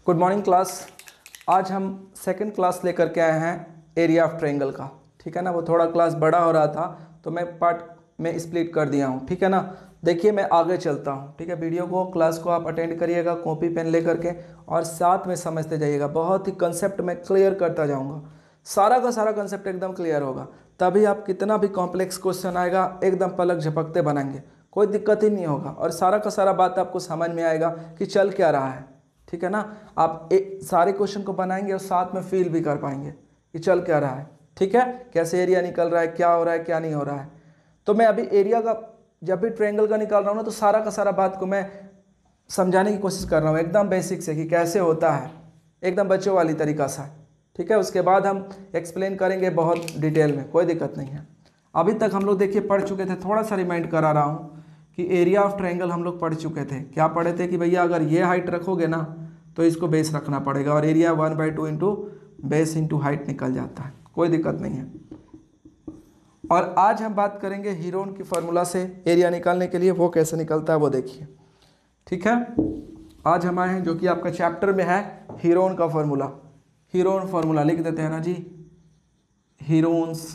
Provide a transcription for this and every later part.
Good morning class. आज हम second class लेकर के आए हैं एरिया ऑफ ट्रायंगल का। ठीक है ना, वो थोड़ा क्लास बड़ा हो रहा था तो मैं पार्ट में स्प्लिट कर दिया हूँ। ठीक है ना, देखिए मैं आगे चलता हूँ। ठीक है, वीडियो को क्लास को आप अटेंड करिएगा कॉपी पेन लेकर के और साथ में समझते जाइएगा। बहुत ही कंसेप्ट मैं क्लियर करता जाऊँगा, सारा का सारा कंसेप्ट एकदम क्लियर होगा, तभी आप कितना भी कॉम्प्लेक्स क्वेश्चन आएगा एकदम पलक झपकते बनाएंगे, कोई दिक्कत ही नहीं होगा और सारा का सारा बात आपको समझ में आएगा कि चल क्या रहा है। ठीक है ना, आप सारे क्वेश्चन को बनाएंगे और साथ में फील भी कर पाएंगे कि चल क्या रहा है। ठीक है, कैसे एरिया निकल रहा है, क्या हो रहा है, क्या नहीं हो रहा है। तो मैं अभी एरिया का जब भी ट्रायंगल का निकाल रहा हूँ ना, तो सारा का सारा बात को मैं समझाने की कोशिश कर रहा हूँ एकदम बेसिक से कि कैसे होता है, एकदम बच्चों वाली तरीका से। ठीक है, उसके बाद हम एक्सप्लेन करेंगे बहुत डिटेल में, कोई दिक्कत नहीं है। अभी तक हम लोग देखिए पढ़ चुके थे, थोड़ा सा रिमाइंड करा रहा हूँ कि एरिया ऑफ ट्रायंगल हम लोग पढ़ चुके थे। क्या पढ़े थे कि भैया अगर ये हाइट रखोगे ना तो इसको बेस रखना पड़ेगा और area 1/2 into base into height निकल जाता है, कोई दिक्कत नहीं है। और आज हम बात करेंगे हीरोन की फार्मूला से एरिया निकालने के लिए, वो कैसे निकलता है वो देखिए। ठीक है, आज हम आए हैं जो कि आपका चैप्टर में है हीरोन का फार्मूला। हीरोन फार्मूला लिख देते हैं ना जी, Heron's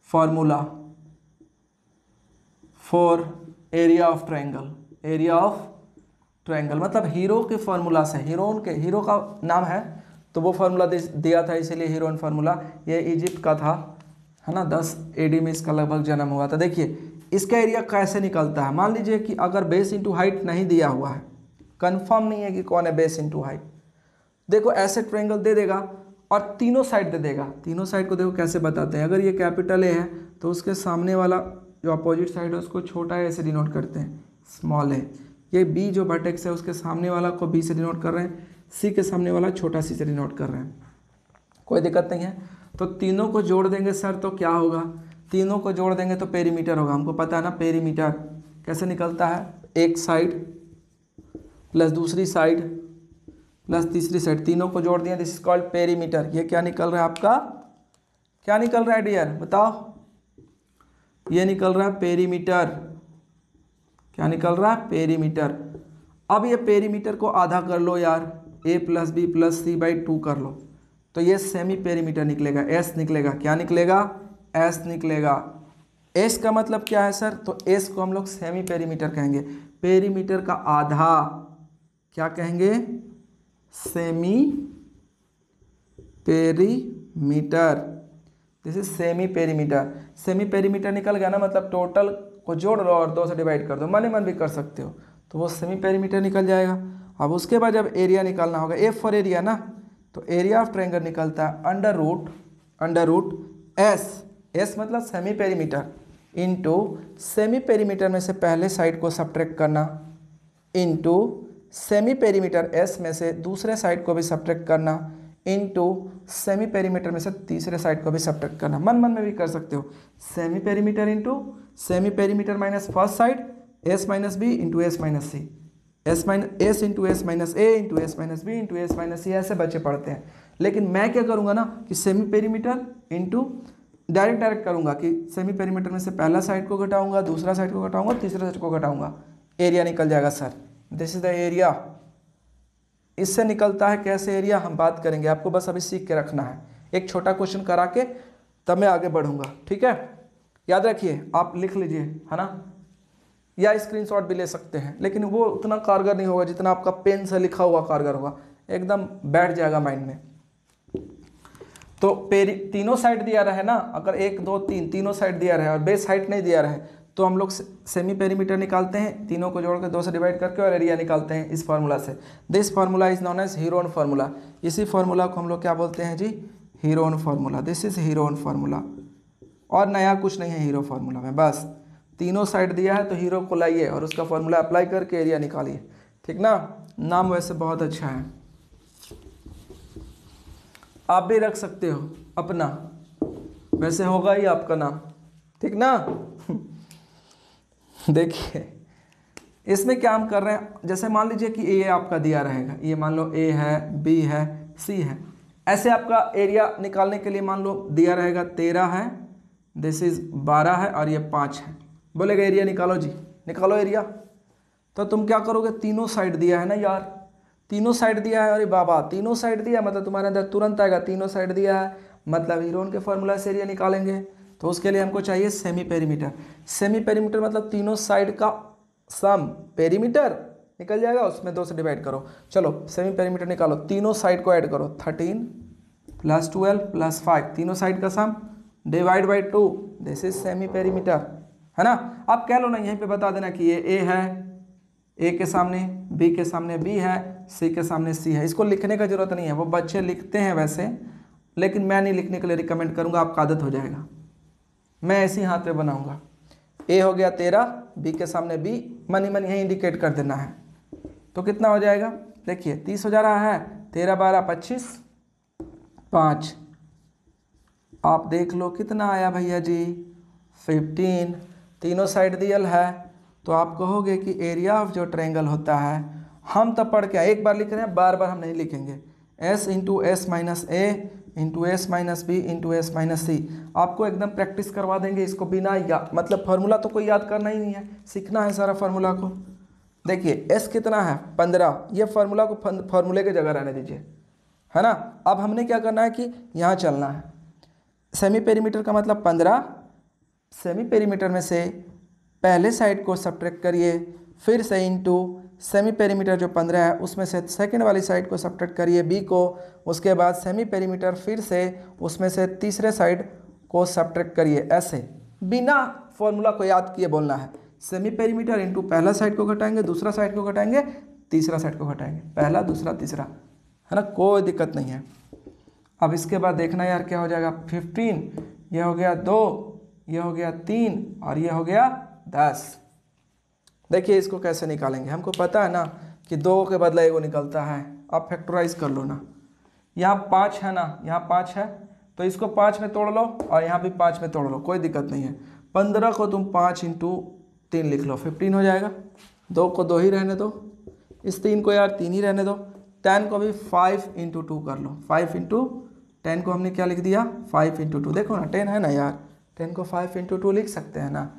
formula for area of triangle. Area of triangle मतलब हीरो के फार्मूला से, हीरो का नाम है तो वो फार्मूला दिया था, इसीलिए हीरोन फार्मूला। ये इजिप्ट का था, है ना, 10 AD में इसका लगभग जन्म हुआ था। देखिए इसका एरिया कैसे निकलता है। मान लीजिए कि अगर बेस इंटू हाइट नहीं दिया हुआ है, कंफर्म नहीं है कि कौन है बेस इंटू हाइट, देखो ऐसे ट्रायंगल दे देगा और तीनों साइड दे देगा। तीनों साइड को देखो कैसे बताते हैं। अगर ये कैपिटल ए है तो उसके सामने वाला जो अपोजिट साइड है उसको छोटा ए से डिनोट करते हैं, स्मॉल ए। ये बी जो वर्टेक्स है उसके सामने वाला को बी से डिनोट कर रहे हैं, सी के सामने वाला छोटा सी से डिनोट कर रहे हैं, कोई दिक्कत नहीं है। तो तीनों को जोड़ देंगे सर तो क्या होगा, तीनों को जोड़ देंगे तो पेरीमीटर होगा। हमको पता है ना पेरीमीटर कैसे निकलता है, एक साइड प्लस दूसरी साइड प्लस तीसरी साइड, तीनों को जोड़ दिया, दिस इज कॉल्ड पेरीमीटर। ये क्या निकल रहा है आपका, क्या निकल रहा है डियर बताओ, ये निकल रहा है पेरीमीटर। क्या निकल रहा है, पेरीमीटर। अब ये पेरीमीटर को आधा कर लो यार, a + b + c/2 कर लो तो ये सेमी पेरीमीटर निकलेगा, s निकलेगा। क्या निकलेगा, s निकलेगा। s का मतलब क्या है सर, तो s को हम लोग सेमी पेरीमीटर कहेंगे। पेरीमीटर का आधा क्या कहेंगे, semi perimeter. This is semi perimeter. Semi perimeter निकल गया ना, मतलब टोटल को जोड़ लो और 2 से डिवाइड कर दो, मन ही मन भी कर सकते हो, तो वो सेमी पेरीमीटर निकल जाएगा। अब उसके बाद जब एरिया निकालना होगा, एफ फॉर एरिया ना, तो एरिया ऑफ ट्रायंगल निकलता है अंडर रूट एस मतलब semi perimeter into semi perimeter में से पहले साइड को सब्ट्रैक्ट करना इंटू सेमी पेरीमीटर एस में से दूसरे साइड को भी सब्ट्रैक्ट करना इंटू सेमी पेरीमीटर में से तीसरे साइड को भी सब्ट्रैक्ट करना। मन मन में भी कर सकते हो, semi perimeter into semi perimeter minus first side s minus B into S minus c, s into S minus ए into S minus B into S minus c, ऐसे बच्चे पढ़ते हैं। लेकिन मैं क्या करूँगा ना कि सेमी पेरीमीटर इंटू डायरेक्ट करूँगा कि सेमी पेरीमीटर में से पहला साइड को घटाऊंगा, दूसरा साइड को घटाऊंगा, तीसरा साइड को घटाऊंगा, एरिया निकल जाएगा sir. This is the area. इससे निकलता है कैसे एरिया हम बात करेंगे, आपको बस अभी सीख के रखना है। एक छोटा क्वेश्चन करा के तब मैं आगे बढ़ूंगा। ठीक है, याद रखिए, आप लिख लीजिए, है ना, या स्क्रीनशॉट भी ले सकते हैं, लेकिन वो उतना कारगर नहीं होगा जितना आपका पेन से लिखा हुआ कारगर होगा, एकदम बैठ जाएगा माइंड में। तो तीनों साइड दिया रहे ना, अगर 1 2 3 तीनों साइड दिया रहे और बेस हाइट नहीं दिया रहे तो हम लोग सेमी पेरीमीटर निकालते हैं, तीनों को जोड़कर 2 से डिवाइड करके और एरिया निकालते हैं इस फार्मूला से। This formula is known as Heron formula. इसी फार्मूला को हम लोग क्या बोलते हैं जी, Heron formula. This is Heron formula. और नया कुछ नहीं है हीरो फार्मूला में, बस तीनों साइड दिया है तो हीरो को लाइए और उसका फार्मूला अप्लाई करके एरिया निकालिए। ठीक ना, नाम वैसे बहुत अच्छा है, आप भी रख सकते हो अपना, वैसे होगा ही आपका नाम। ठीक ना देखिए इसमें क्या हम कर रहे हैं, जैसे मान लीजिए कि ए आपका दिया रहेगा, ये मान लो ए है, बी है, सी है, ऐसे आपका एरिया निकालने के लिए मान लो दिया रहेगा 13 है, दिस इज 12 है और ये 5 है। बोलेगा एरिया निकालो जी, निकालो एरिया। तो तुम क्या करोगे, तीनों साइड दिया है ना यार, तीनों साइड दिया है, अरे बाबा तीनों साइड दिया मतलब तुम्हारे अंदर तुरंत आएगा, तीनों साइड दिया है मतलब हीरोन के फॉर्मूला से एरिया निकालेंगे। तो उसके लिए हमको चाहिए सेमी पेरीमीटर। सेमी पेरीमीटर मतलब तीनों साइड का सम, पेरीमीटर निकल जाएगा, उसमें 2 से डिवाइड करो। चलो सेमी पेरीमीटर निकालो, तीनों साइड को ऐड करो, 13 + 12 + 5, तीनों साइड का sum divide by 2, this is semi perimeter, है ना। आप कह लो ना, यहीं पे बता देना कि ये ए है, ए के सामने बी के सामने बी है, सी के सामने सी है। इसको लिखने का जरूरत नहीं है, वो बच्चे लिखते हैं वैसे, लेकिन मैं नहीं लिखने के लिए रिकमेंड करूँगा, आपका आदत हो जाएगा। मैं ऐसे ही हाथ पे बनाऊँगा, ए हो गया 13, बी के सामने बी, मन ही मन यहीं इंडिकेट कर देना है। तो कितना हो जाएगा, देखिए 30 हो जा रहा है, 13 12 25 5, आप देख लो कितना आया भैया जी 15। तीनों साइड दियल है, तो आप कहोगे कि एरिया ऑफ जो ट्रायंगल होता है, हम तब पढ़ के एक बार लिख रहे हैं, बार बार हम नहीं लिखेंगे, S × S - A × S - B × S - C। आपको एकदम प्रैक्टिस करवा देंगे इसको बिना या मतलब फार्मूला तो कोई याद करना ही नहीं है, सीखना है सारा फार्मूला को। देखिए S कितना है 15, ये फार्मूला को फार्मूले के जगह रहने दीजिए, है ना। अब हमने क्या करना है कि यहाँ चलना है, सेमी पेरीमीटर का मतलब 15, सेमी पेरीमीटर में से पहले साइड को सब्ट्रैक्ट करिए, फिर से इंटू सेमी पेरीमीटर जो 15 है उसमें से सेकंड वाली साइड को सब्ट्रैक्ट करिए बी को, उसके बाद सेमी पेरीमीटर फिर से उसमें से तीसरे साइड को सब्ट्रैक्ट करिए, ऐसे बिना फॉर्मूला को याद किए बोलना है। सेमी पेरीमीटर इंटू पहला साइड को घटाएंगे, दूसरा साइड को घटाएंगे, तीसरा साइड को घटाएंगे, पहला दूसरा तीसरा, है ना, कोई दिक्कत नहीं है। अब इसके बाद देखना यार क्या हो जाएगा, 15, ये हो गया 2, ये हो गया 3 और ये हो गया 10। देखिए इसको कैसे निकालेंगे, हमको पता है ना कि 2 के बदला एगो निकलता है, आप फैक्टराइज कर लो ना। यहाँ 5 है ना, यहाँ 5 है, तो इसको 5 में तोड़ लो और यहाँ भी 5 में तोड़ लो, कोई दिक्कत नहीं है। 15 को तुम 5 × 3 लिख लो, 15 हो जाएगा। 2 को 2 ही रहने दो, इस 3 को यार 3 ही रहने दो। 10 को भी 5 × 2 कर लो, 5 × 10 को हमने क्या लिख दिया 5 × 2, देखो ना 10 है ना यार, 10 को 5 × 2 लिख सकते हैं ना।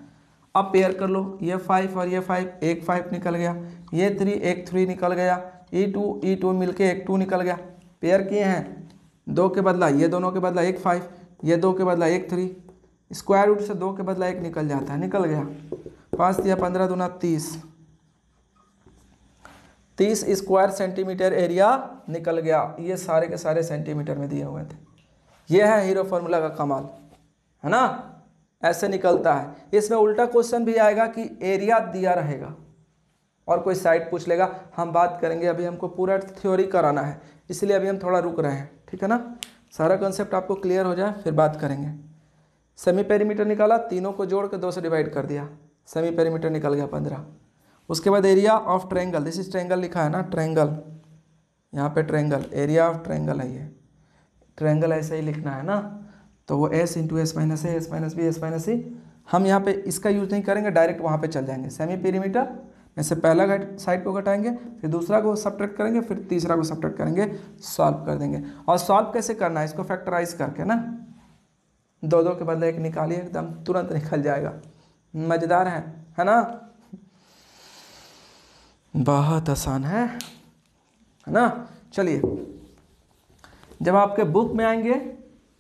अब पेयर कर लो, ये 5 और ये 5, एक 5 निकल गया, ये 3 एक 3 निकल गया, E2 मिलके एक 2 निकल गया। पेयर किए हैं, 2 के बदला ये दोनों के बदला एक 5, ये 2 के बदला एक 3, स्क्वायर रूट से 2 के बदला एक निकल जाता है, निकल गया। 5 दिया 15 दूना 30, 30 स्क्वायर सेंटीमीटर एरिया निकल गया। ये सारे के सारे सेंटीमीटर में दिए हुए थे। ये है हीरो फार्मूला का कमाल, है ना, ऐसे निकलता है। इसमें उल्टा क्वेश्चन भी आएगा कि एरिया दिया रहेगा और कोई साइड पूछ लेगा, हम बात करेंगे, अभी हमको पूरा थ्योरी कराना है, इसलिए अभी हम थोड़ा रुक रहे हैं, ठीक है ना। सारा कॉन्सेप्ट आपको क्लियर हो जाए फिर बात करेंगे। सेमी पेरीमीटर निकाला, तीनों को जोड़ के 2 से डिवाइड कर दिया, सेमी पेरीमीटर निकल गया 15। उसके बाद area of triangle, this is triangle लिखा है ना, ट्रायंगल, यहाँ पे ट्रायंगल, एरिया ऑफ ट्रायंगल है, ये ट्रायंगल ऐसे ही लिखना है ना। तो वो S × S - A, S - B, S - C, हम यहाँ पे इसका यूज़ नहीं करेंगे, डायरेक्ट वहाँ पे चल जाएंगे। सेमी पेरीमीटर में से पहला साइड को घटाएंगे, फिर दूसरा को सब्ट्रैक्ट करेंगे, फिर तीसरा को सब्ट्रैक्ट करेंगे, सॉल्व कर देंगे। और सॉल्व कैसे करना है, इसको फैक्टराइज करके ना, 2 के बदले एक निकालिए, एकदम तुरंत निकल जाएगा। मज़ेदार है ना, बहुत आसान है ना। चलिए जब आपके बुक में आएंगे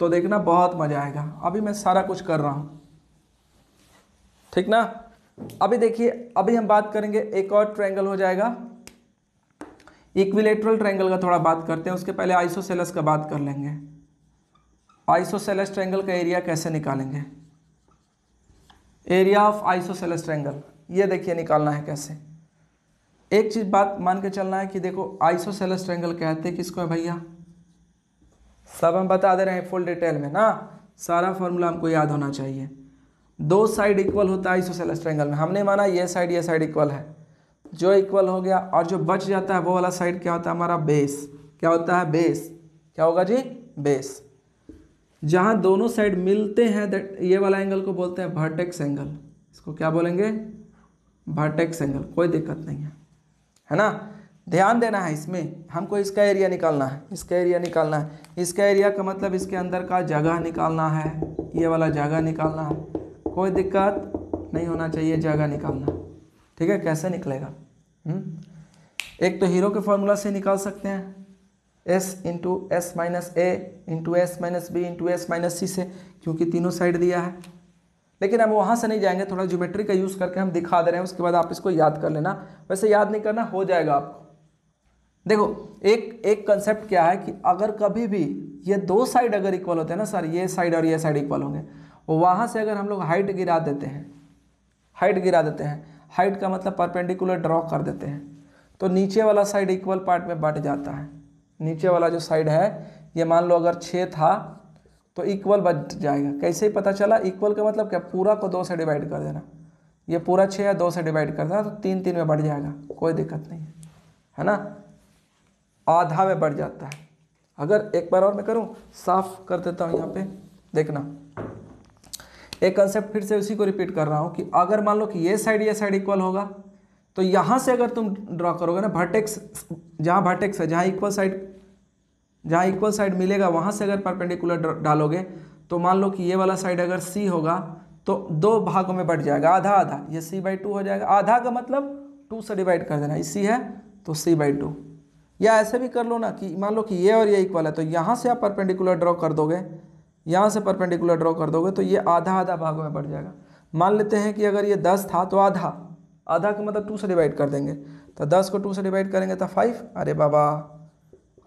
तो देखना बहुत मजा आएगा। अभी मैं सारा कुछ कर रहा हूँ, ठीक ना। अभी देखिए, अभी हम बात करेंगे, एक और ट्रायंगल हो जाएगा, इक्विलेटरल ट्रायंगल का थोड़ा बात करते हैं। उसके पहले आइसोसेलेस का बात कर लेंगे। आइसोसेलेस ट्रायंगल का एरिया कैसे निकालेंगे, एरिया ऑफ आइसोसेलेस ट्रायंगल, ये देखिए निकालना है कैसे। एक चीज बात मान के चलना है कि देखो आइसोसेलेस ट्रायंगल कहते हैं किसको है भैया, सब हम बता दे रहे हैं फुल डिटेल में ना, सारा फॉर्मूला हमको याद होना चाहिए। 2 साइड इक्वल होता है आइसोसेलेस ट्रायंगल में, हमने माना ये साइड इक्वल है, जो इक्वल हो गया और जो बच जाता है वो वाला साइड क्या होता है हमारा बेस, क्या होता है बेस, क्या होगा जी बेस। जहाँ दोनों साइड मिलते हैं ये वाला एंगल को बोलते हैं वर्टेक्स एंगल, इसको क्या बोलेंगे वर्टेक्स एंगल, कोई दिक्कत नहीं है ना। ध्यान देना है इसमें, हमको इसका एरिया निकालना है, इसका एरिया निकालना है। इसका एरिया का मतलब इसके अंदर का जगह निकालना है, ये वाला जगह निकालना है, कोई दिक्कत नहीं होना चाहिए, जगह निकालना, ठीक है। कैसे निकलेगा एक तो हीरो के फॉर्मूला से निकाल सकते हैं, एस इंटू एस माइनस ए into S minus B into S minus C से, क्योंकि तीनों साइड दिया है। लेकिन हम वहाँ से नहीं जाएंगे, थोड़ा ज्योमेट्री का यूज़ करके हम दिखा दे रहे हैं, उसके बाद आप इसको याद कर लेना। वैसे याद नहीं करना, हो जाएगा आपको। देखो एक कंसेप्ट क्या है कि अगर कभी भी ये दो साइड अगर इक्वल होते हैं ना सर, ये साइड और ये साइड इक्वल होंगे, वहाँ से अगर हम लोग हाइट गिरा देते हैं, हाइट का मतलब परपेंडिकुलर ड्रॉ कर देते हैं, तो नीचे वाला साइड इक्वल पार्ट में बट जाता है। नीचे वाला जो साइड है, ये मान लो अगर 6 था तो इक्वल बच जाएगा। कैसे पता चला? इक्वल का मतलब क्या, पूरा को 2 से डिवाइड कर देना। ये पूरा 6 है, 2 से डिवाइड कर देना तो 3 3 में बढ़ जाएगा, कोई दिक्कत नहीं है ना, आधा में बढ़ जाता है। अगर एक बार और मैं करूं, साफ कर देता हूं यहाँ पे, देखना एक कंसेप्ट फिर से उसी को रिपीट कर रहा हूं कि अगर मान लो कि ये साइड इक्वल होगा, तो यहाँ से अगर तुम ड्रॉ करोगे ना वर्टेक्स, जहाँ वर्टेक्स है, जहाँ इक्वल साइड मिलेगा, वहाँ से अगर परपेंडिकुलर डालोगे तो मान लो कि ये वाला साइड अगर सी होगा तो 2 भागों में बढ़ जाएगा, आधा आधा, ये c/2 हो जाएगा। आधा का मतलब 2 से डिवाइड कर देना, सी है तो c/2। या ऐसे भी कर लो ना कि मान लो कि ये और ये इक्वल है, तो यहाँ से आप परपेंडिकुलर ड्रॉ कर दोगे, यहाँ से परपेंडिकुलर ड्रॉ कर दोगे तो ये आधा आधा भागों में बढ़ जाएगा। मान लेते हैं कि अगर ये 10 था तो आधा का मतलब 2 से डिवाइड कर देंगे, तो 10 को 2 से डिवाइड करेंगे तो 5, अरे बाबा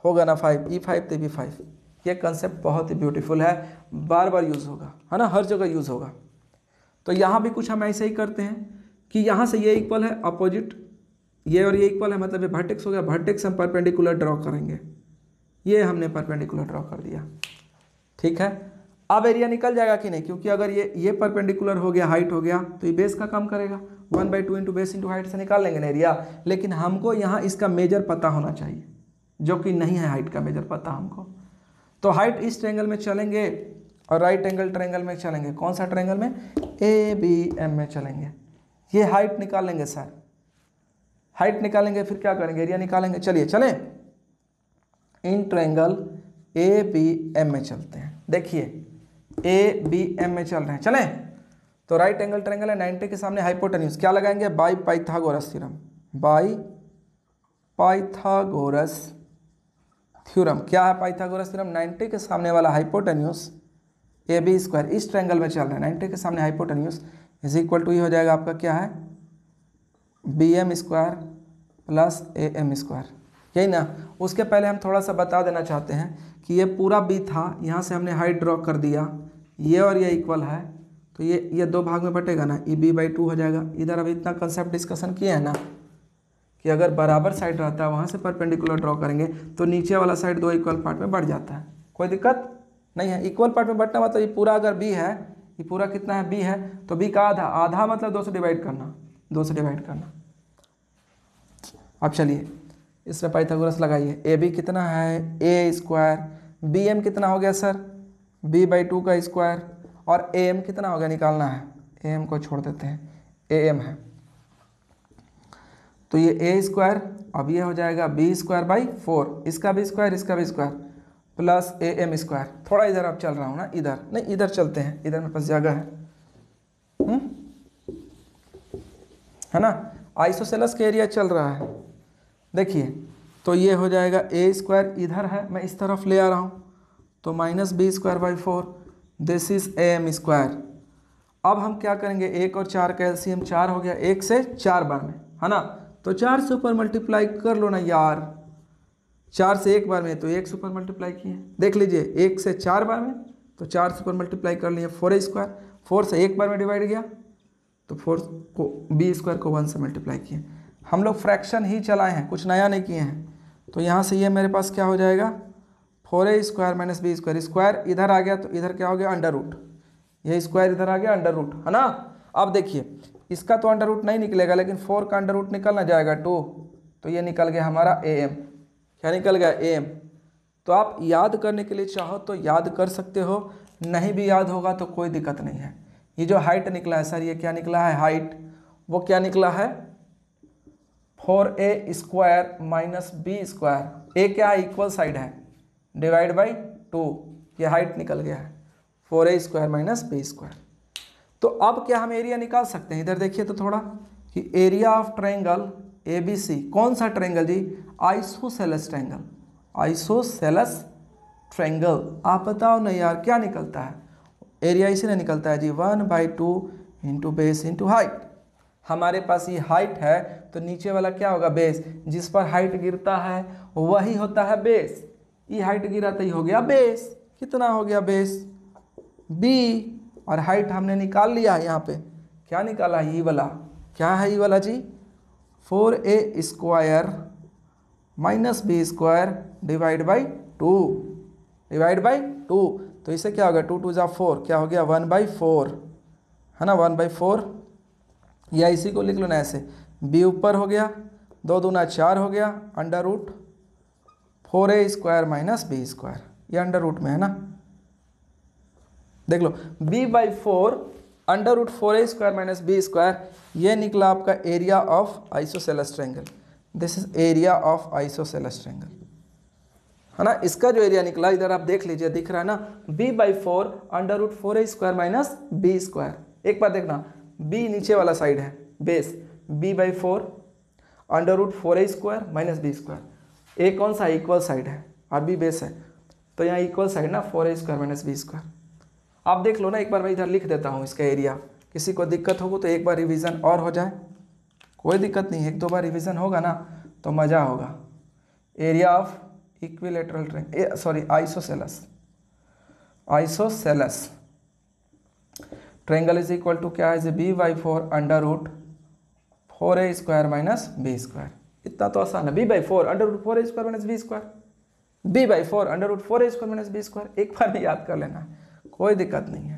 होगा ना 5, E5 तो B5। ये कंसेप्ट बहुत ही ब्यूटीफुल है, बार बार यूज़ होगा, है ना, हर जगह यूज़ होगा। तो यहाँ भी कुछ हम ऐसे ही करते हैं कि यहाँ से ये इक्वल है, अपोजिट ये और ये इक्वल है, मतलब ये वर्टेक्स हो गया, वर्टेक्स हम परपेंडिकुलर ड्रॉ करेंगे, ये हमने परपेंडिकुलर ड्रॉ कर दिया, ठीक है। अब एरिया निकल जाएगा कि नहीं, क्योंकि अगर ये परपेंडिकुलर हो गया, हाइट हो गया, तो ये बेस का काम करेगा, 1/2 इंटू बेस इंटू हाइट से निकाल लेंगे ना एरिया। लेकिन हमको यहाँ इसका मेजर पता होना चाहिए, जो कि नहीं है हाइट का मेजर पता हमको। तो हाइट इस ट्रायंगल में चलेंगे और राइट एंगल ट्रायंगल में चलेंगे। कौन सा ट्रायंगल में? ABM में चलेंगे। ये हाइट निकाल लेंगे सर, हाइट निकालेंगे, फिर क्या करेंगे? एरिया निकालेंगे। चलिए चलें, इन ट्रायंगल ABM में चलते हैं। देखिए ABM में चल रहे हैं, चलें। तो राइट एंगल ट्रायंगल है, 90 के सामने हाइपोटेन्यूज, क्या लगाएंगे? By Pythagoras theorem, by Pythagoras theorem. क्या है पाइथागोरस थ्योरम? 90 के सामने वाला हाइपोटेन्यूज AB², इस ट्रायंगल में चल रहा है, 90 के सामने हाइपोटेन्यूज इज इक्वल टू, ये हो जाएगा आपका क्या है? BM² प्लस AM², यही ना। उसके पहले हम थोड़ा सा बता देना चाहते हैं कि ये पूरा B था, यहाँ से हमने हाइट ड्रॉ कर दिया, ये और ये इक्वल है, तो ये 2 भाग में बटेगा ना, EB/2 हो जाएगा। इधर अभी इतना कंसेप्ट डिस्कशन किए हैं ना कि अगर बराबर साइड रहता है, वहाँ से परपेंडिकुलर ड्रॉ करेंगे तो नीचे वाला साइड 2 इक्वल पार्ट में बढ़ जाता है, कोई दिक्कत नहीं है। इक्वल पार्ट में बढ़ना मतलब ये पूरा अगर B है, ये पूरा कितना है? B है, तो B का आधा मतलब 2 से डिवाइड करना, 2 से डिवाइड करना। अब चलिए इसमें पाइथागोरस लगाइए। AB कितना है? A², BM कितना हो गया सर? B/2 का स्क्वायर, और AM कितना हो गया? निकालना है, AM को छोड़ देते हैं, AM है, तो ये A², अब ये हो जाएगा B²/4, इसका भी स्क्वायर, इसका भी स्क्वायर, प्लस AM²। थोड़ा इधर अब चल रहा हूँ ना, इधर नहीं, इधर चलते हैं, इधर मेरे पास जगह है ना। आइसोसेलेस का एरिया चल रहा है, देखिए, तो ये हो जाएगा A² इधर है, मैं इस तरफ ले आ रहा हूँ, तो -B²/4, दिस इज AM²। अब हम क्या करेंगे? 1 और 4 का एलसीएम 4 हो गया, 1 से 4 बार में, है ना, तो 4 से ऊपर मल्टीप्लाई कर लो ना यार, 4 से 1 बार में तो 1 से ऊपर मल्टीप्लाई किए, देख लीजिए 1 से 4 बार में तो 4 से ऊपर मल्टीप्लाई कर लिए, 4A², 4 से 1 बार में डिवाइड गया तो 4 को B² को 1 से मल्टीप्लाई किए। हम लोग फ्रैक्शन ही चलाए हैं, कुछ नया नहीं किए हैं। तो यहाँ से ये मेरे पास क्या हो जाएगा? 4A² माइनस B², स्क्वायर इधर आ गया तो इधर क्या हो गया? अंडर रूट, ये स्क्वायर इधर आ गया अंडर रूट, है ना। अब देखिए इसका तो अंडर रूट नहीं निकलेगा, लेकिन 4 का अंडर रूट निकलना जाएगा 2, तो ये निकल गया हमारा AM। क्या निकल गया? AM। तो आप याद करने के लिए चाहो तो याद कर सकते हो, नहीं भी याद होगा तो कोई दिक्कत नहीं है। ये जो हाइट निकला है सर, ये क्या निकला है? हाइट, वो क्या निकला है? 4A² minus B²। ए क्या है? इक्वल साइड है, डिवाइड बाई 2, ये हाइट निकल गया है 4A² माइनस B²। तो अब क्या हम एरिया निकाल सकते हैं? इधर देखिए तो थोड़ा कि एरिया ऑफ ट्रायंगल ABC कौन सा ट्रायंगल जी? Isosceles triangle, isosceles triangle. आप बताओ ना यार क्या निकलता है? एरिया इसी ने निकलता है जी 1/2 इंटू बेस इंटू हाइट। हमारे पास ये हाइट है तो नीचे वाला क्या होगा? बेस। जिस पर हाइट गिरता है वही होता है बेस। ये हाइट गिरा तो ये हो गया बेस। कितना हो गया बेस? B। और हाइट हमने निकाल लिया है यहाँ पे। क्या निकाला? ये वाला। क्या है ये वाला जी? 4A² minus B square divide by 2, divide by 2। तो इसे क्या होगा? 2 2 जा 4, क्या हो गया? 1/4 है ना, 1/4। या इसी को लिख लो ना ऐसे, B ऊपर हो गया, 2 दूना 4 हो गया, under root 4A² minus B square, ये अंडर रूट में है ना। देख लो B/4 under root 4A² minus B square, ये निकला आपका area of isosceles triangle. This is area of isosceles triangle, है ना। इसका जो एरिया निकला इधर आप देख लीजिए, दिख रहा है ना, B/4 under root 4A² minus B square. एक बार देखना, B नीचे वाला साइड है base, B/4 under root 4A² minus B square. A कौन सा? इक्वल साइड है और B बेस है, तो यहाँ इक्वल साइड ना 4A² माइनस B स्क्वायर। आप देख लो ना, एक बार मैं इधर लिख देता हूँ इसका एरिया। किसी को दिक्कत होगी तो एक बार रिवीजन और हो जाए, कोई दिक्कत नहीं है, 1-2 बार रिवीजन होगा ना तो मज़ा होगा। Area of equilateral triangle, sorry isosceles, isosceles triangle is equal to क्या है? B/4 under root 4A² minus B square. इतना तो आसान है, B/4 under root 4A² minus B square, B/4 under root 4A² minus B square. एक बार में याद कर लेना, कोई दिक्कत नहीं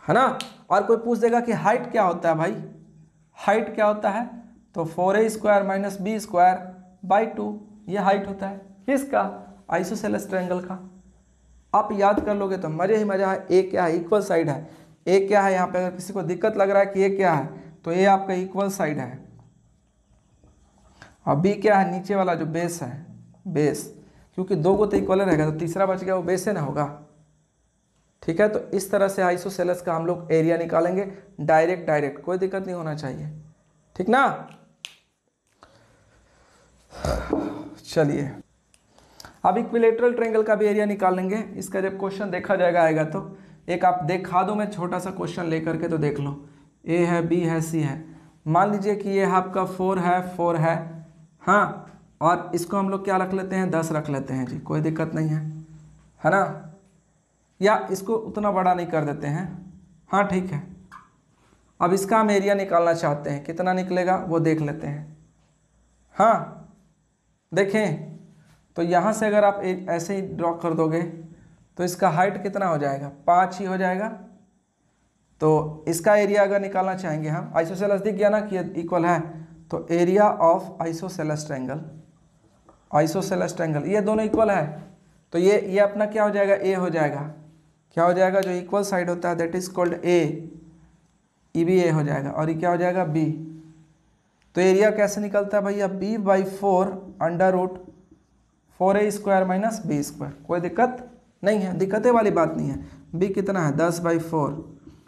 है ना। और कोई पूछ देगा कि हाइट क्या होता है भाई? हाइट क्या होता है? तो 4A² minus B square by 2, ये हाइट होता है किसका? आइसोसेलेस ट्रायंगल का। आप याद कर लोगे तो मजे ही मजा है। ए क्या है? इक्वल साइड है। ए क्या है यहाँ पे? अगर किसी को दिक्कत लग रहा है कि ए क्या है, तो ए आपका इक्वल साइड है। और बी क्या है? नीचे वाला जो बेस है, बेस। क्योंकि 2 को तो इक्वल रहेगा तो तीसरा बच गया, वो बेस है ना होगा। ठीक है, तो इस तरह से आइसोसेलेस का हम लोग एरिया निकालेंगे डायरेक्ट, कोई दिक्कत नहीं होना चाहिए, ठीक ना। चलिए अब इक्विलेटरल ट्रायंगल का भी एरिया निकाल लेंगे। इसका जब क्वेश्चन देखा जाएगा आएगा तो एक आप देखा दो, मैं छोटा सा क्वेश्चन लेकर के तो देख लो। ए है, बी है, सी है। मान लीजिए कि ये आपका 4 है, हाँ, और इसको हम लोग क्या रख लेते हैं? 10 रख लेते हैं जी, कोई दिक्कत नहीं है ना। या इसको उतना बड़ा नहीं कर देते हैं, हाँ ठीक है। अब इसका हम एरिया निकालना चाहते हैं, कितना निकलेगा वो देख लेते हैं। हाँ देखें, तो यहाँ से अगर आप ऐसे ही ड्रॉ कर दोगे तो इसका हाइट कितना हो जाएगा? 5 ही हो जाएगा। तो इसका एरिया अगर निकालना चाहेंगे हम, आइसोसेलेस दिख गया ना कि इक्वल है, तो area of isosceles triangle, isosceles triangle ये दोनों इक्वल है, तो ये अपना क्या हो जाएगा? ए हो जाएगा। क्या हो जाएगा? जो इक्वल साइड होता है दैट इज कॉल्ड ए, ये भी ए हो जाएगा, और ये क्या हो जाएगा? बी। तो एरिया कैसे निकलता है भैया? B/4 under root 4A² minus B square. कोई दिक्कत नहीं है, दिक्कतें वाली बात नहीं है। B कितना है? 10/4।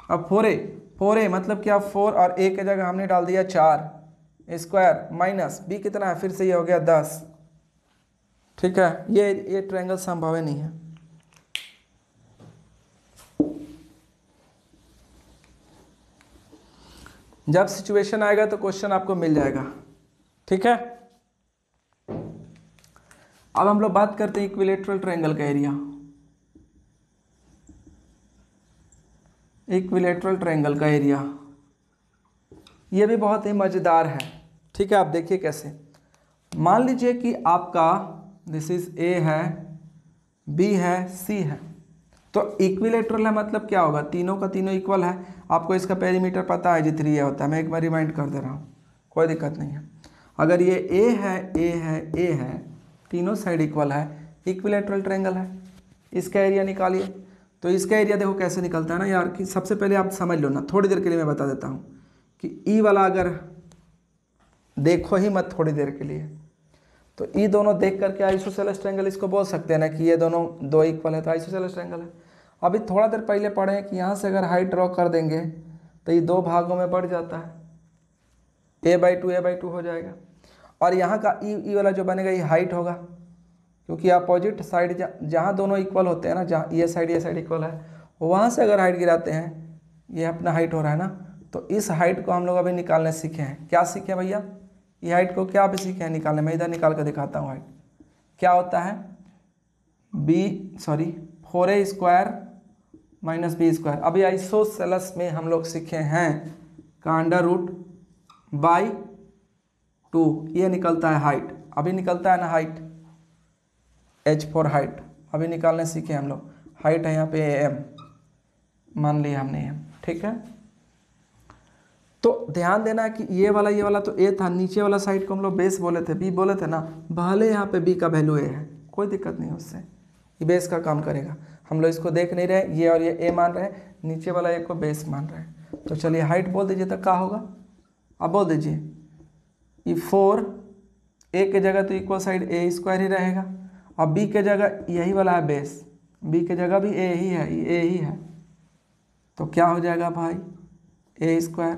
अब 4A मतलब क्या? 4 और A के जगह हमने डाल दिया 4 स्क्वायर माइनस B कितना है? फिर से ये हो गया 10। ठीक है, ये ट्रायंगल संभव नहीं है। जब सिचुएशन आएगा तो क्वेश्चन आपको मिल जाएगा, ठीक है। अब हम लोग बात करते हैं इक्विलेटरल ट्रायंगल का एरिया। इक्विलेटरल ट्रायंगल का एरिया ये भी बहुत ही मज़ेदार है, ठीक है। आप देखिए कैसे। मान लीजिए कि आपका दिस इज ए है, बी है, सी है, तो इक्विलेटरल है मतलब क्या होगा? तीनों का तीनों इक्वल है। आपको इसका पेरीमीटर पता है जी 3A होता है, मैं एक बार रिमाइंड कर दे रहा हूँ, कोई दिक्कत नहीं है। अगर ये ए है, ए है, ए है, तीनों साइड इक्वल है, इक्विलेटरल ट्रायंगल है। इसका एरिया निकालिए। तो इसका एरिया देखो कैसे निकलता है ना यार, कि सबसे पहले आप समझ लो ना, थोड़ी देर के लिए मैं बता देता हूँ कि ई वाला अगर देखो ही मत थोड़ी देर के लिए, तो ई दोनों देख करके आइसोसेलेस ट्रायंगल इसको बोल सकते हैं ना कि ये दोनों दो इक्वल है तो आइसोसेलेस ट्रायंगल है। अभी थोड़ा देर पहले पढ़े कि यहाँ से अगर हाइट ड्रॉ कर देंगे तो ये 2 भागों में बढ़ जाता है, a/2 हो जाएगा। और यहाँ का ई वाला जो बनेगा ये हाइट होगा, क्योंकि अपोजिट साइड जहाँ दोनों इक्वल होते हैं ना, जहाँ ये साइड इक्वल है, वहाँ से अगर हाइट गिराते हैं, ये अपना हाइट हो रहा है ना, तो इस हाइट को हम लोग अभी निकालने सीखे हैं। क्या सीखे भैया? ये हाइट को क्या अभी सीखे हैं निकालने। मैं इधर निकाल कर दिखाता हूँ। हाइट क्या होता है? 4a² minus b²। अभी आइसोसेलस में हम लोग सीखे हैं का √/2 ये निकलता है हाइट। अभी निकलता है ना हाइट, h4 हाइट अभी निकालने सीखे हम लोग। हाइट है यहाँ पे am, मान लिया हमने m, ठीक है। तो ध्यान देना कि ये वाला तो a था, नीचे वाला साइड को हम लोग बेस बोले थे, b बोले थे ना, भले यहाँ पे b का वैल्यू a है, कोई दिक्कत नहीं है उससे, ये बेस का काम करेगा। हम लोग इसको देख नहीं रहे, ये और ये a मान रहे हैं, नीचे वाला a को बेस मान रहे हैं। तो चलिए हाइट बोल दीजिए तो क्या होगा, अब बोल दीजिए। ये 4 a के जगह तो इक्वल साइड a² ही रहेगा, अब b के जगह यही वाला है बेस, b के जगह भी a ही है, ये a ही है, तो क्या हो जाएगा भाई, a²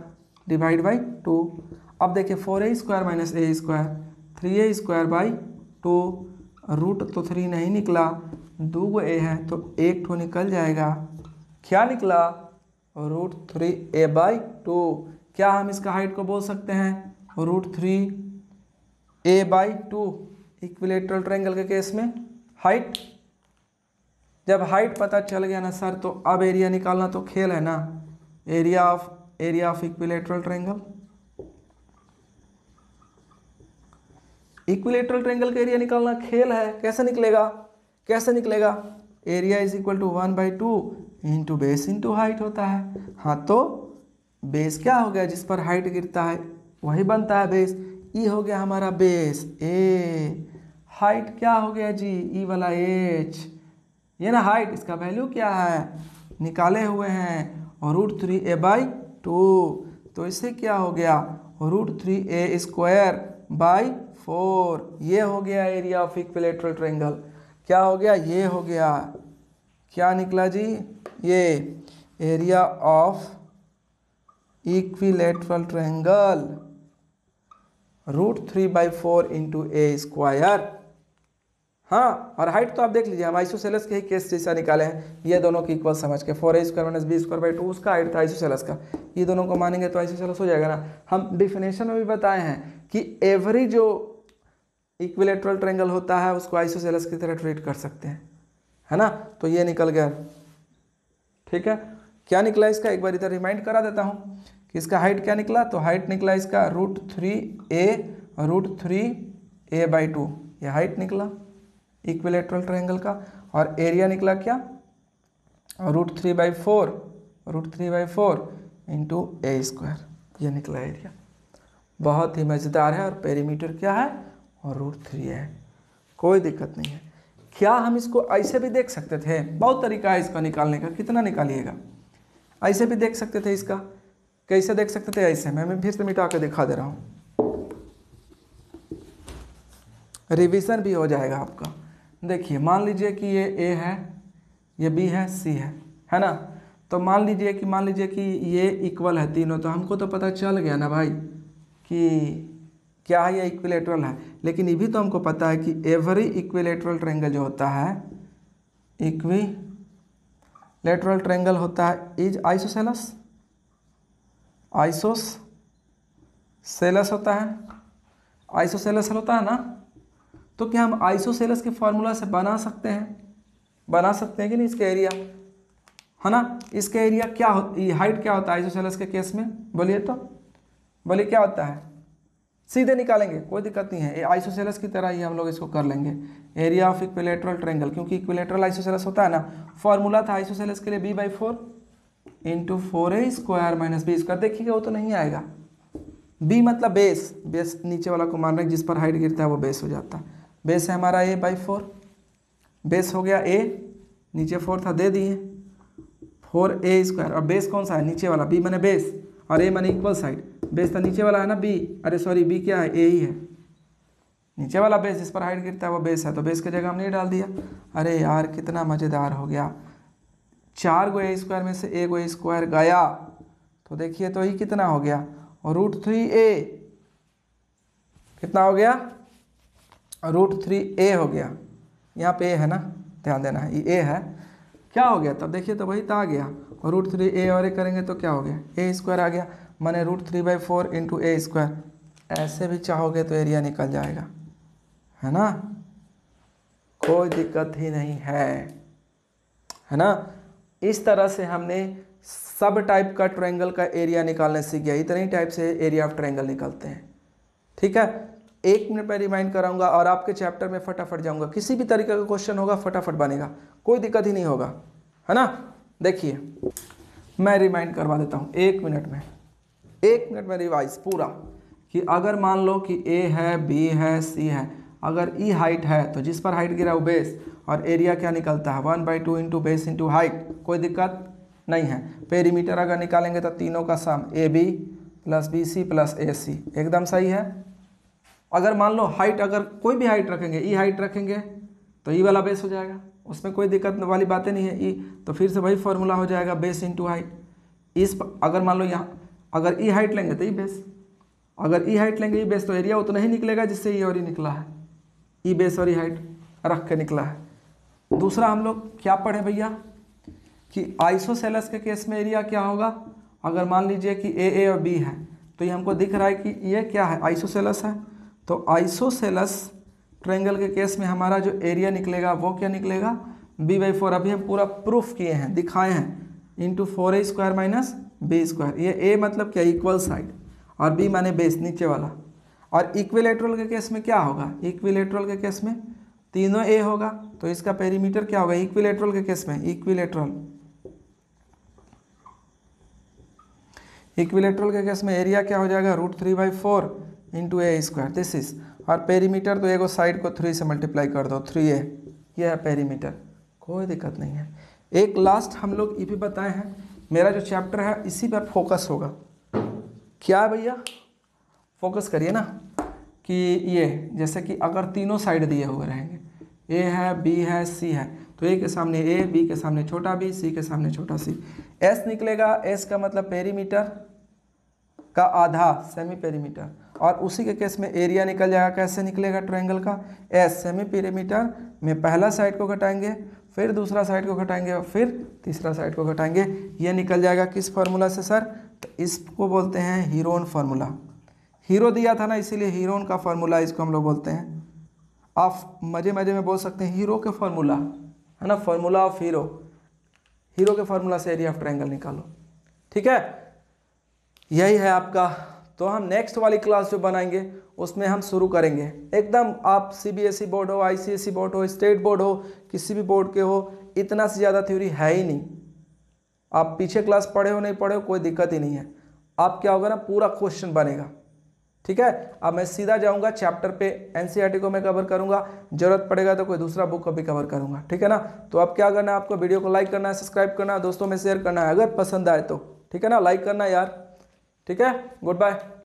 डिवाइड बाई 2। अब देखिए 4a² minus a², 3a²/2, root तो 3 नहीं निकला, 2 a है तो 1 ठो निकल जाएगा। क्या निकला? √3a/2। क्या हम इसका हाइट को बोल सकते हैं √3a/2 इक्विलेटरल ट्रायंगल के केस में। हाइट, जब हाइट पता चल गया ना सर, तो अब एरिया निकालना तो खेल है ना। Area of equilateral triangle, equilateral triangle का एरिया निकालना खेल है। कैसे निकलेगा? Area is equal to 1/2 into base into height होता है। हाँ, तो बेस क्या हो गया, जिस पर हाइट गिरता है वही बनता है बेस। ई हो गया हमारा बेस ए, हाइट क्या हो गया जी, ई वाला h, ये ना हाइट, इसका वैल्यू क्या है निकाले हुए हैं, और √3a/2। तो इससे क्या हो गया, √3a²/4। ये हो गया एरिया ऑफ इक्विलेटरल ट्रायंगल। क्या हो गया, ये हो गया, क्या निकला जी, ये area of equilateral triangle √3/4 into a²। हाँ, और हाइट तो आप देख लीजिए, हम आइसोसेलस के ही केस जैसा निकाले हैं, ये दोनों की इक्वल समझ के। 4a² माइनस b²/2 उसका हाइट था आइसोसेलस का, ये दोनों को मानेंगे तो आइसोसेलस हो जाएगा ना। हम डिफिनेशन में भी बताए हैं कि एवरी जो इक्विलेटरल ट्रायंगल होता है उसको आइसोसेलस की तरह ट्रीट कर सकते हैं, है ना। तो ये निकल गया, ठीक है। क्या निकला इसका, एक बार इधर रिमाइंड करा देता हूँ कि इसका हाइट क्या निकला। तो हाइट निकला इसका √3a/2, ये हाइट निकला इक्विलेटरल ट्रायंगल का। और एरिया निकला क्या, √3/4 इंटू a², ये निकला एरिया। बहुत ही मज़ेदार है। और पेरीमीटर क्या है, और √3 है, कोई दिक्कत नहीं है। क्या हम इसको ऐसे भी देख सकते थे, बहुत तरीका है इसका निकालने का, कितना निकालिएगा। ऐसे भी देख सकते थे इसका, कैसे देख सकते थे, ऐसे मैं फिर से मिटा के दिखा दे रहा हूँ, रिवीजन भी हो जाएगा आपका। देखिए, मान लीजिए कि ये A है, ये B है, C है ना। तो मान लीजिए कि ये इक्वल है तीनों, तो हमको तो पता चल गया ना भाई कि क्या है, ये इक्विलेटरल है। लेकिन ये भी तो हमको पता है कि एवरी इक्विलेटरल ट्रायंगल जो होता है, इक्विलेटरल ट्रायंगल होता है इज आइसोसेलस होता है, आइसोसेलस होता है ना। तो क्या हम आइसोसेलस के फॉर्मूला से बना सकते हैं कि नहीं इसके एरिया, है ना। इसके एरिया क्या हाइट क्या होता है आइसोसेलस के केस में, बोलिए क्या होता है। सीधे निकालेंगे, कोई दिक्कत नहीं है, ये आइसोसेलस की तरह ही हम लोग इसको कर लेंगे। एरिया ऑफ इक्विलेटरल ट्रायंगल, क्योंकि इक्विलेटरल आइसोसेलस होता है ना, फॉर्मूला था आइसोसेलस के लिए b/4 into 4a² minus b²। देखिएगा वो तो नहीं आएगा, b मतलब बेस नीचे वाला को मान रहे हैं, जिस पर हाइट गिरता है वो बेस हो जाता है। बेस है हमारा a/4, बेस हो गया a, नीचे 4 था दे दिए, 4a²। और बेस कौन सा है, नीचे वाला, b माने बेस और a माने इक्वल साइड। बेस तो नीचे वाला है ना b, अरे सॉरी b क्या है, a ही है, नीचे वाला बेस जिस पर हाइट गिरता है वो बेस है, तो बेस की जगह हमने ये डाल दिया। अरे यार कितना मज़ेदार हो गया, 4 गो a² में से 1 गो a² गया, तो देखिए तो ये कितना हो गया, और √3a कितना हो गया, √3a हो गया। यहाँ पे a है ना, ध्यान देना है, ये a है, क्या हो गया तब देखिए, तो वही तो आ गया, और √3a और a करेंगे तो क्या हो गया, a² आ गया, माने √3/4 इंटू a²। ऐसे भी चाहोगे तो एरिया निकल जाएगा, है ना, कोई दिक्कत ही नहीं है ना। इस तरह से हमने सब टाइप का ट्रायंगल का एरिया निकालने सीख गया। इतने ही टाइप से एरिया ऑफ ट्रायंगल निकलते हैं। ठीक है, 1 मिनट में रिमाइंड कराऊंगा और आपके चैप्टर में फटाफट जाऊंगा। किसी भी तरीके का क्वेश्चन होगा फटाफट बनेगा, कोई दिक्कत ही नहीं होगा, है ना। देखिए मैं रिमाइंड करवा देता हूँ 1 मिनट में, 1 मिनट में रिवाइज पूरा, कि अगर मान लो कि ए है, बी है, सी है, अगर ई हाइट है तो जिस पर हाइट गिरा वो बेस, और एरिया क्या निकलता है 1/2 इंटू बेस इंटू हाइट, कोई दिक्कत नहीं है। पेरीमीटर अगर निकालेंगे तो तीनों का सम AB + BC + AC, एकदम सही है। अगर मान लो हाइट, अगर कोई भी हाइट रखेंगे, ई हाइट रखेंगे तो ई वाला बेस हो जाएगा, उसमें कोई दिक्कत वाली बातें नहीं है। ई तो फिर से वही फॉर्मूला हो जाएगा, बेस इंटू हाइट। अगर मान लो यहाँ अगर ई हाइट लेंगे तो ई बेस, अगर ई हाइट लेंगे ई बेस, तो एरिया उतना ही निकलेगा जिससे ई और ई निकला है, ई बेस और ई हाइट रख के निकला है। दूसरा हम लोग क्या पढ़े भैया, कि आइसोसेलेस के केस में एरिया क्या होगा। अगर मान लीजिए कि ए और बी है, तो ये हमको दिख रहा है कि ये क्या है, आइसोसेलेस है। तो आइसोसेलेस ट्रायंगल के केस में हमारा जो एरिया निकलेगा वो क्या निकलेगा, b/4। अभी हम पूरा प्रूफ किए हैं, दिखाए हैं, इंटू 4a² - b²। ये a मतलब क्या, इक्वल साइड, और b माने बेस, नीचे वाला। और इक्विलेटरल के केस में क्या होगा, इक्विलेटरल के केस में तीनों a होगा, तो इसका पेरीमीटर क्या होगा इक्विलेटरल के केस में, इक्विलेटरल के केस में एरिया क्या हो जाएगा, √3/4 इंटू a², दिस इज। और पेरीमीटर तो एगो साइड को 3 से मल्टीप्लाई कर दो, 3a, यह है पेरीमीटर, कोई दिक्कत नहीं है। एक लास्ट हम लोग ये भी बताए हैं, मेरा जो चैप्टर है इसी पर फोकस होगा। क्या भैया, फोकस करिए ना, कि ये जैसे कि अगर तीनों साइड दिए हुए रहेंगे, ए है, बी है, सी है, तो ए के सामने ए, बी के सामने छोटा बी, सी के सामने छोटा सी, एस निकलेगा। एस का मतलब पेरीमीटर का आधा, सेमी पेरीमीटर। और उसी के केस में एरिया निकल जाएगा, कैसे निकलेगा ट्रायंगल का, एस सेमी पेरीमीटर में पहला साइड को घटाएंगे, फिर दूसरा साइड को घटाएंगे, और फिर तीसरा साइड को घटाएंगे। ये निकल जाएगा किस फार्मूला से सर, तो इसको बोलते हैं हीरोन फार्मूला। हीरो दिया था ना, इसीलिए हीरोन का फार्मूला इसको हम लोग बोलते हैं। आप मजे मजे में बोल सकते हैं हीरो के फार्मूला, है ना, फार्मूला ऑफ हीरो। हीरो के फार्मूला से एरिया ऑफ ट्रायंगल निकालो, ठीक है। यही है आपका। तो हम नेक्स्ट वाली क्लास जो बनाएंगे उसमें हम शुरू करेंगे एकदम, आप CBSE बोर्ड हो, ICSE बोर्ड हो, स्टेट बोर्ड हो, किसी भी बोर्ड के हो, इतना से ज़्यादा थ्योरी है ही नहीं। आप पीछे क्लास पढ़े हो नहीं पढ़े हो कोई दिक्कत ही नहीं है, आप क्या होगा ना, पूरा क्वेश्चन बनेगा, ठीक है। अब मैं सीधा जाऊंगा चैप्टर पे, NCERT को मैं कवर करूंगा, जरूरत पड़ेगा तो कोई दूसरा बुक को भी कवर करूंगा, ठीक है ना। तो अब क्या करना है, आपको वीडियो को लाइक करना है, सब्सक्राइब करना है, दोस्तों में शेयर करना है, अगर पसंद आए तो, ठीक है ना, लाइक करना है यार, ठीक है। Good bye.